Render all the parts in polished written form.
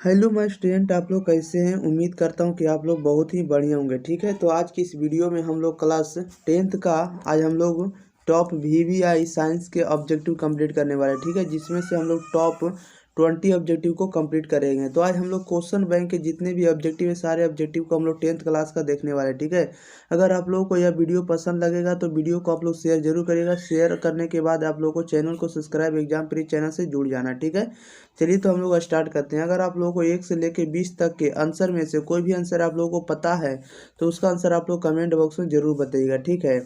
Hello my student, आप लोग कैसे हैं। उम्मीद करता हूं कि आप लोग बहुत ही बढ़िया होंगे। ठीक है, तो आज की इस वीडियो में हम लोग क्लास 10th का आज हम लोग टॉप वीवीआई साइंस के ऑब्जेक्टिव कंप्लीट करने वाले हैं। ठीक है, जिसमें से हम लोग टॉप 20 ऑब्जेक्टिव को कंप्लीट करेंगे। तो आज हम लोग क्वेश्चन बैंक के जितने भी ऑब्जेक्टिव है सारे ऑब्जेक्टिव को हम लोग 10th क्लास का देखने वाले हैं। ठीक है, अगर आप लोगों को यह वीडियो पसंद लगेगा तो वीडियो को आप लोग शेयर जरूर करिएगा। शेयर करने के बाद आप लोगों को चैनल को सब्सक्राइब एग्जाम प्री चैनल से जुड़ जाना। ठीक है, चलिए तो हम लोग स्टार्ट करते हैं। अगर आप लोगों को 1 से लेकर 20 तक के आंसर में से कोई भी आंसर आप लोगों को पता है तो उसका आंसर आप लोग कमेंट बॉक्स में जरूर बताइएगा। ठीक है,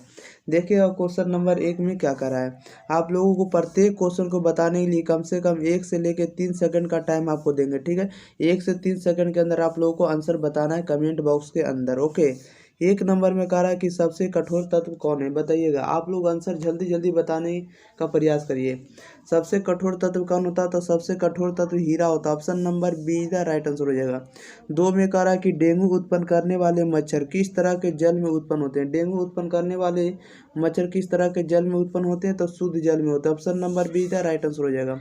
देखिएगा क्वेश्चन नंबर 1 में क्या करा है। आप लोगों को प्रत्येक क्वेश्चन को बताने के लिए कम से कम 1 से लेकर 3 सेकंड का टाइम आपको देंगे। ठीक है, 1 से 3 सेकंड के अंदर आप लोगों को आंसर बताना है कमेंट बॉक्स के अंदर। ओके, 1 नंबर में कह रहा है कि सबसे कठोर तत्व कौन है, बताइएगा। आप लोग आंसर जल्दी जल्दी बताने का प्रयास करिए। सबसे कठोर तत्व कौन होता है, तो सबसे कठोर तत्व हीरा होता है। Option number be the right answer हो जाएगा। 2 में कह रहा है कि डेंगू उत्पन्न करने वाले मच्छर किस तरह के जल में उत्पन्न होते हैं। डेंगू उत्पन्न करने वाले मच्छर किस तरह के जल में उत्पन्न होते हैं, तो शुद्ध जल में होते हैं। Option number be the right answer हो जाएगा।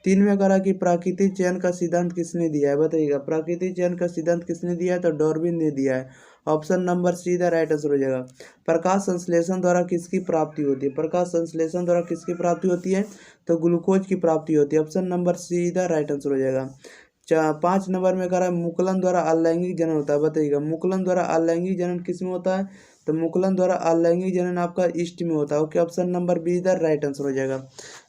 3 में कह रहा है कि प्राकृतिक चयन का सिद्धांत किसने दिया है, बताइएगा। प्राकृतिक चयन का सिद्धांत किसने दिया है, तो डार्विन ने दिया है। Option number see the right answer हो जाएगा। प्रकाश संश्लेषण द्वारा किसकी प्राप्ति होती है, प्रकाश संश्लेषण द्वारा किसकी प्राप्ति होती है, तो ग्लूकोज की प्राप्ति होती है। Option number see the right answer हो जाएगा। 5 नंबर में कह रहा है मुकुलन द्वारा अलैंगिक जनन होता है, बताइएगा। मुकुलन द्वारा अलैंगिक जनन किस में होता है, तो मुकुलन द्वारा अलैंगिक जनन आपका ईस्ट में होता है। Okay, option number be the right answer हो जाएगा।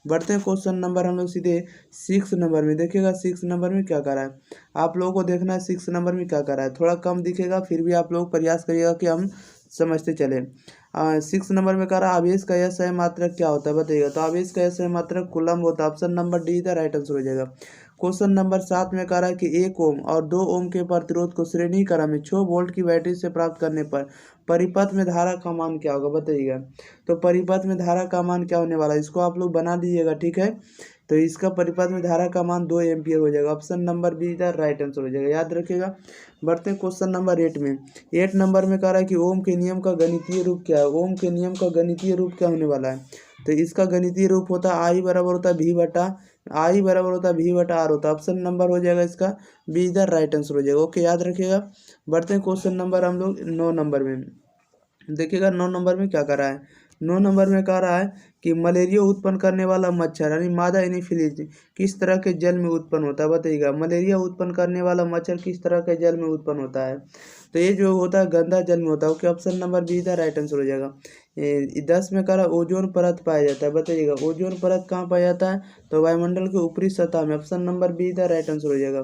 बढ़ते हैं क्वेश्चन नंबर हम लोग सीधे 6 नंबर में। देखिएगा 6 नंबर में क्या कर रहा है, आप लोगों को देखना है 6 नंबर में क्या कर रहा है। थोड़ा कम दिखेगा, फिर भी आप लोग प्रयास करिएगा कि हम समझते चले। 6 नंबर में कह रहा है आवेश का यह सही मात्रक क्या होता है, बताइएगा। तो आवेश का यह सही मात्रक कूलम्ब होता है। Option number D the right answer हो जाएगा। क्वेश्चन नंबर 7 में कह रहा है कि 1 ओम और 2 ओम के प्रतिरोध को श्रेणी क्रम में 6 वोल्ट की बैटरी से प्राप्त करने पर परिपथ में धारा का मान क्या होगा, बताइएगा। तो परिपथ में धारा का मान क्या होने वाला है, इसको आप लोग बना लीजिएगा। ठीक है, तो इसका परिपथ में धारा का मान 2 एम्पियर हो जाएगा। Option number be the right answer हो जाएगा, याद रखिएगा। बढ़ते हैं क्वेश्चन नंबर 8 में। 8 नंबर में कह रहा है कि ओम के नियम का गणितीय रूप क्या है। ओम के नियम का गणितीय रूप क्या होने वाला है, तो इसका गणितीय रूप होता है आई बराबर होता है वी बटा आर होता है। ऑप्शन नंबर हो जाएगा इसका बी द राइट आंसर हो जाएगा। ओके, याद रखिएगा। बढ़ते हैं क्वेश्चन नंबर हम लोग 9 नंबर में। देखिएगा 9 नंबर में क्या कर रहा है। 9 नंबर में कह रहा है कि मलेरिया उत्पन्न करने वाला मच्छर यानी मादा एनीफिलीज किस तरह के जल में उत्पन्न होता है, बताइएगा। मलेरिया उत्पन्न करने वाला मच्छर किस तरह के जल में उत्पन्न होता है, तो ये जो होता है गंदा जल में होता है। Okay, option number be the right answer हो जाएगा। 10 में कह रहा है ओजोन परत पाया जाता है, बताइएगा। ओजोन परत कहाँ पाया जाता है, तो वायुमंडल के ऊपरी सतह में। Option number be the right answer हो जाएगा।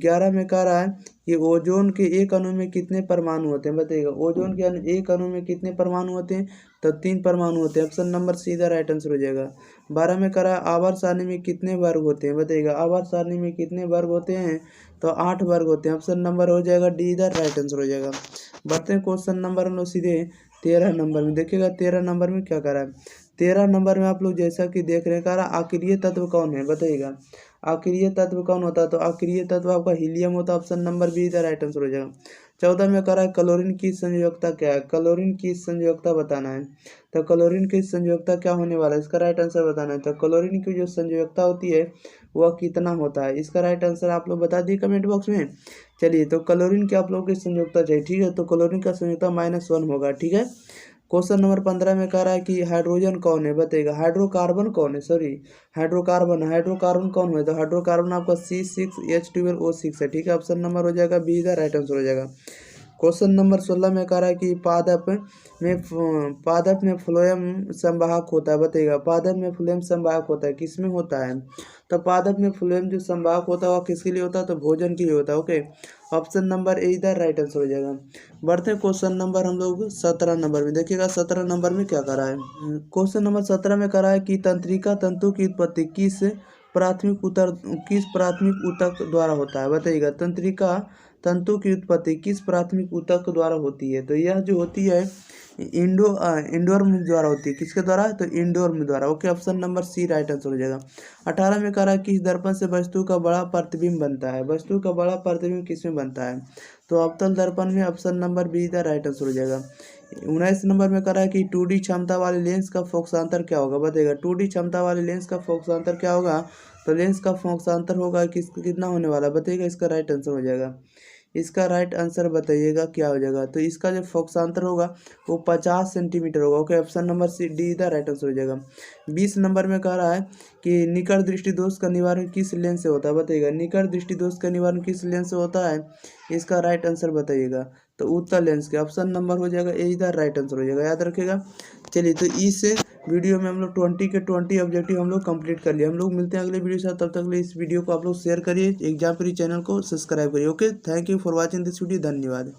11 में कह रहा है कि ओजोन के एक अणु में कितने परमाणु होते हैं, बताइएगा। ओजोन के एक अणु में कितने परमाणु होते हैं, तो 3 परमाणु होते हैं। Option number see the right answer हो जाएगा। 12 में कह रहा है आवर्त सारणी में कितने वर्ग होते हैं, बताइएगा। आवर्त सारणी में कितने वर्ग होते हैं, तो 8 वर्ग होते हैं। ऑप्शन नंबर हो जाएगा डी द राइट आंसर हो जाएगा। बढ़ते हैं क्वेश्चन नंबर हम लोग सीधे 13 नंबर में। देखिएगा 13 नंबर में क्या करा है। 13 नंबर में आप लोग जैसा कि देख रहे हैं, कह रहा आक्रिय तत्व कौन है, बताइएगा। आक्रिय तत्व कौन होता है, तो आक्रिय तत्व आपका हीलियम होता है। Option number be the right answer हो जाएगा। 14 में कह रहा है क्लोरीन की संयोजकता क्या है, क्लोरीन की संयोजकता बताना है। तो क्लोरीन की संयोजकता क्या होने वाला है, इसका राइट आंसर बताना है। तो क्लोरीन की जो संयोजकता होती है वह कितना होता है, इसका राइट आंसर आप लोग बता दिए कमेंट बॉक्स में। चलिए, तो क्लोरीन की आप लोगों की संयोजकता चाहिए। ठीक है, तो क्लोरीन का संयोजकता -1 होगा। ठीक है, क्वेश्चन नंबर 15 में कह रहा है कि हाइड्रोजन कौन है, बताइएगा। हाइड्रोकार्बन कौन है, सॉरी हाइड्रोकार्बन कौन है, तो हाइड्रोकार्बन आपका C6H12O6 है। ठीक है, ऑप्शन नंबर हो जाएगा बी द राइट आंसर हो जाएगा। क्वेश्चन नंबर 16 में कह रहा है कि पादप में फ्लोएम संवाहक होता है, बताइएगा। पादप में फ्लोएम संवाहक होता है, किस में होता है, तो पादप में फ्लोएम जो संवाहक होता है वह किसके लिए होता है, तो भोजन के लिए होता है। ओके, ऑप्शन नंबर ए इधर राइट आंसर हो जाएगा। बढ़ते क्वेश्चन नंबर हम लोग 17 नंबर में। देखिएगा 17 नंबर में क्या करा है। क्वेश्चन नंबर 17 में करा है कि तंत्रिका तंतु की उत्पत्ति किस प्राथमिक ऊतक द्वारा होता है, बताइएगा। तंत्रिका तंतु की उत्पत्ति किस प्राथमिक ऊतक द्वारा होती है, तो यह जो होती है इंडोर्म द्वारा होती है, किसके द्वारा, तो इंडोर्म द्वारा। Okay, option number C right answer हो जाएगा। 18 में कह रहा है किस दर्पण से वस्तु का बड़ा प्रतिबिंब बनता है, वस्तु का बड़ा प्रतिबिंब किस में बनता है, तो अवतल दर्पण में। Option number be the right answer हो जाएगा। 19 नंबर में कह रहा है कि 2D क्षमता वाले लेंस का फोकसांतर क्या होगा, बताइएगा। 2D क्षमता वाले लेंस का फोकसांतर क्या होगा, तो लेंस का फोकसांतर होगा कितना होने वाला बताइएगा। इसका राइट आंसर हो जाएगा। इसका राइट आंसर बताइएगा क्या हो जाएगा। तो इसका जो फोकसांतर होगा वो 50 सेंटीमीटर होगा। Okay, option number C D इधर राइट आंसर हो जाएगा। 20 नंबर में कह रहा है कि निकट दृष्टि दोष का निवारण किस लेंस से होता है बताइएगा। निकट दृष्टि दोष का निवारण किस लेंस से होता है, इसका राइट आंसर बताइएगा। तो उत्तल लेंस के ऑप्शन नंबर हो जाएगा ए, इधर राइट आंसर हो जाएगा, याद रखिएगा। चलिए, तो इस वीडियो में हम लोग 20 के 20 ऑब्जेक्टिव हम लोग कंप्लीट कर लिए। हम लोग मिलते हैं अगले वीडियो के साथ, तब तक के लिए इस वीडियो को आप लोग शेयर करिए, एग्जाम प्री चैनल को सब्सक्राइब करिए। Okay, thank you for watching this video, धन्यवाद।